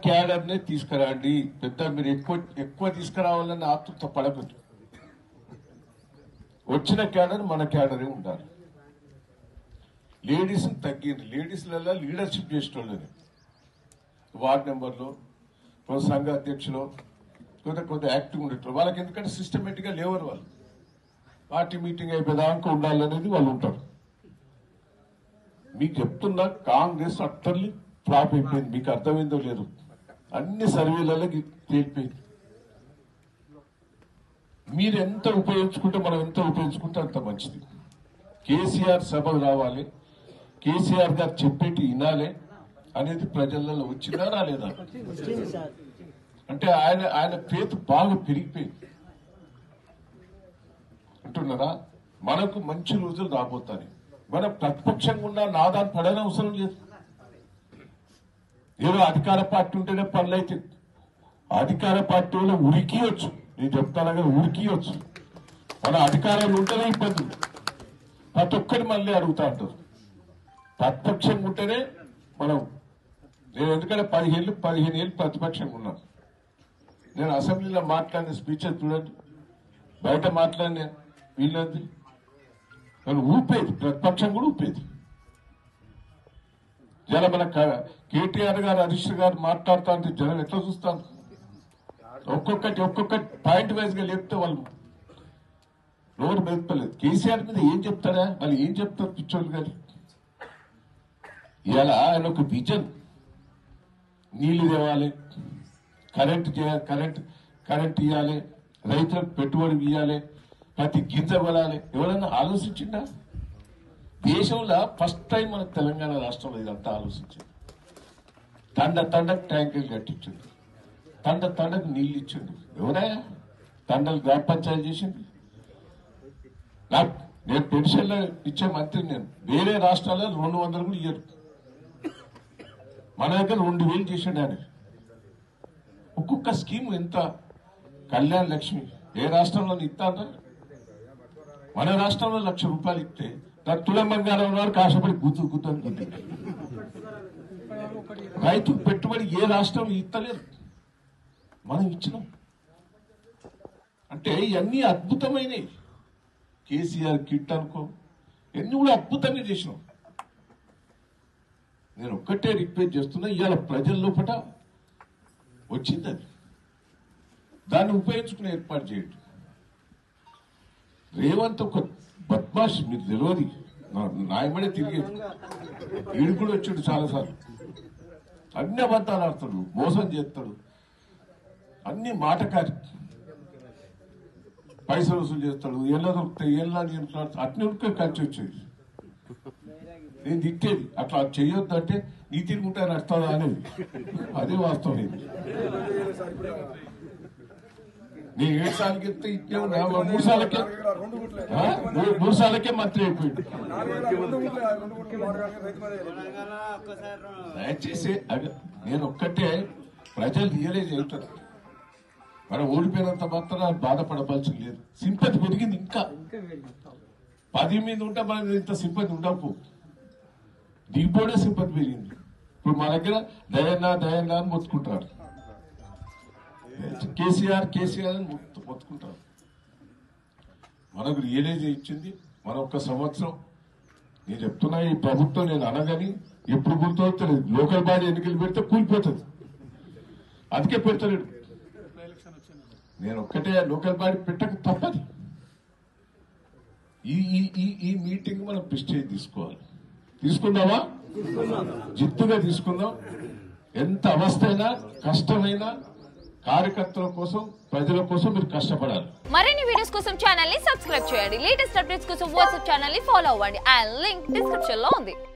క్యాడర్నే తీసుకురండి. పెద్ద మీరు ఎక్కువ తీసుకురావాలని ఆతృత పడకూడదు. వచ్చిన క్యాడర్ మన క్యాడరే ఉండాలి. లేడీస్ తగ్గింది. లేడీస్లలో లీడర్షిప్ చేసేటోళ్ళని వార్డ్ మెంబర్లో, సంఘ అధ్యక్షులు కొంత యాక్టివ్ ఉండేటోళ్ళు. వాళ్ళకి ఎందుకంటే సిస్టమేటిక్గా లేవరు. వాళ్ళు పార్టీ మీటింగ్ అయిపోయేదాకా ఉండాలనేది వాళ్ళు ఉంటారు. మీకు చెప్తున్నా, కాంగ్రెస్ అట్టర్లీ ఫ్లాప్ అయిపోయింది. మీకు అర్థమైందో లేదు, అన్ని సర్వేలలో తేలిపోయింది. మీరు ఎంత ఉపయోగించుకుంటే, మనం ఎంత ఉపయోగించుకుంటే అంత మంచిది. కేసీఆర్ సభకు రావాలి, కేసీఆర్ గారు చెప్పేటి వినాలి అనేది ప్రజలలో వచ్చిందా రాలేదా? అంటే ఆయన పేరు బాగా పెరిగిపోయింది అంటున్నారా. మనకు మంచి రోజులు రాబోతాయి. మనం ప్రతిపక్షంగా ఉన్న నాదాన్ని పడని అవసరం లేదు. ఏదో అధికార పార్టీ ఉంటేనే పనులు అయితే అధికార పార్టీ వల్ల ఉరికియొచ్చు. నేను చెప్తాను కదా, ఉరికియొచ్చు. మన అధికారాలు ఉంటేనే ఇబ్బందులు. ప్రతి ఒక్కరి మళ్ళీ అడుగుతా అంటారు. ప్రతిపక్షంగా ఉంటేనే మనం, నేను ఎందుకంటే 15 ఏళ్ళు ప్రతిపక్షంగా ఉన్నాను. నేను అసెంబ్లీలో మాట్లాడిన స్పీచెస్ చూడండి, బయట మాట్లాడిన వీళ్ళది నేను ఊపేది, ప్రతిపక్షం కూడా ఊపేది. జనం మన కేటీఆర్ గారు, హరీష్ గారు మాట్లాడుతా అంటే జనం ఎట్లా చూస్తాను. ఒక్కొక్కటి పాయింట్ వైజ్ గా లేపితే వాళ్ళు నోరు మెదపలేదు. కేసీఆర్ మీద ఏం చెప్తారా, వాళ్ళు ఏం చెప్తారు పిచ్చోళ్ళు గారు. ఇలా ఆయన ఒక విజన్, నీళ్లు తేవాలి, కరెంట్ ఇవ్వాలి, రైతులకు పెట్టుబడి ఇవ్వాలి, ప్రతి గింజ కొనాలి. ఎవరైనా ఆలోచించిందా? దేశంలో ఫస్ట్ టైం మన తెలంగాణ రాష్ట్రంలో ఇదంతా ఆలోచించింది. తండకు ట్యాంకులు కట్టించింది, తండకు నీళ్లు ఇచ్చిండు. ఎవరయ్యా తండలు గ్రామ పంచాయతీ చేసింది? నేను పెన్షన్లో ఇచ్చే మంత్రి. నేను వేరే రాష్ట్రాల్లో 200 కూడా ఇయ్యరు. మన దగ్గర 2000 చేసిండు ఆయన. ఒక్కొక్క స్కీమ్ ఎంత. కళ్యాణ లక్ష్మి ఏ రాష్ట్రంలో ఇస్తారా? మన రాష్ట్రంలో 1,00,000 రూపాయలు ఇస్తే తులం బంగారం వారికి ఆశపడి గుర్తుంది. రైతు పెట్టుబడి ఏ రాష్ట్రంలో ఇస్తలేరు, మనం ఇచ్చినాం. అంటే ఇవన్నీ అద్భుతమైనవి. కేసీఆర్ కిట్ అనుకో, ఇవన్నీ కూడా అద్భుతంగా చేసినాం. నేను ఒక్కటే రిక్వెస్ట్ చేస్తున్నా, ఇవాళ ప్రజల లోపల వచ్చింది అది, దాన్ని ఉపయోగించుకునే ఏర్పాటు చేయండి. రేవంత్ ఒక బద్మాష్, మీకు తెలియదు. నాయమడే తిరిగేది. వీడు కూడా వచ్చాడు చాలాసార్లు. అన్ని అబద్ధాలు ఆడతాడు, మోసం చేస్తాడు, అన్ని మాటకారి, పైసలు వసూలు చేస్తాడు. ఎలా దొరుకుతాయి, ఎలా అట్నే ఉడికే ఖర్చు వచ్చేది. నేను తిట్టేది, అట్లా చేయొద్దు అంటే నీ తిరుగుంటాను వస్తుందా అనేది. అదే వాస్తవం. నేను 7 సార్లు చెప్తే ఇట్లే ఉన్నా, 3 సార్లకే మంత్రి అయిపోయింది. దయచేసి నేను ఒక్కటే ప్రజలు రియలైజ్ అవుతారు. మనం ఓడిపోయినంత మాత్రం బాధపడవలసి లేదు. సింపతి పెరిగింది. ఇంకా 10 మీద ఉంటే మనకి ఇంత సింపతి ఉండకపో. దిగిపోడే సింపతి పెరిగింది. ఇప్పుడు మా దగ్గర దయన్నా అని మొత్తుకుంటారు. కేసీఆర్ అని మొత్తుకుంటారు. మనకు రియలైజ్ ఇచ్చింది. మన ఒక్క సంవత్సరం నేను చెప్తున్నా, ఈ ప్రభుత్వం నేను అనగాని ఎప్పుడు గుర్తవుతుంది. లోకల్ బాడీ ఎన్నికలు పెడితే కూలిపోతుంది. అందుకే పెడతలేడు. నేను ఒక్కటే లోకల్ బాడీ పెట్టక తప్పది. ఈ మీటింగ్ మనం ప్రెస్టేజ్ తీసుకోవాలి. తీసుకుందామా? జిత్తుగా తీసుకుందాం. ఎంత అవస్థ అయినా, కష్టమైనా కార్యకర్తల కోసం, ప్రజల కోసం మీరు కష్టపడాలి. మరిన్ని వీడియోస్ కోసం ఛానల్ ని సబ్స్క్రైబ్ చేయండి. లేటెస్ట్ అప్డేట్స్ కోసం వాట్సాప్ ఛానల్ ని ఫాలో అవ్వండి. ఆ లింక్ డిస్క్రిప్షన్ లో ఉంది.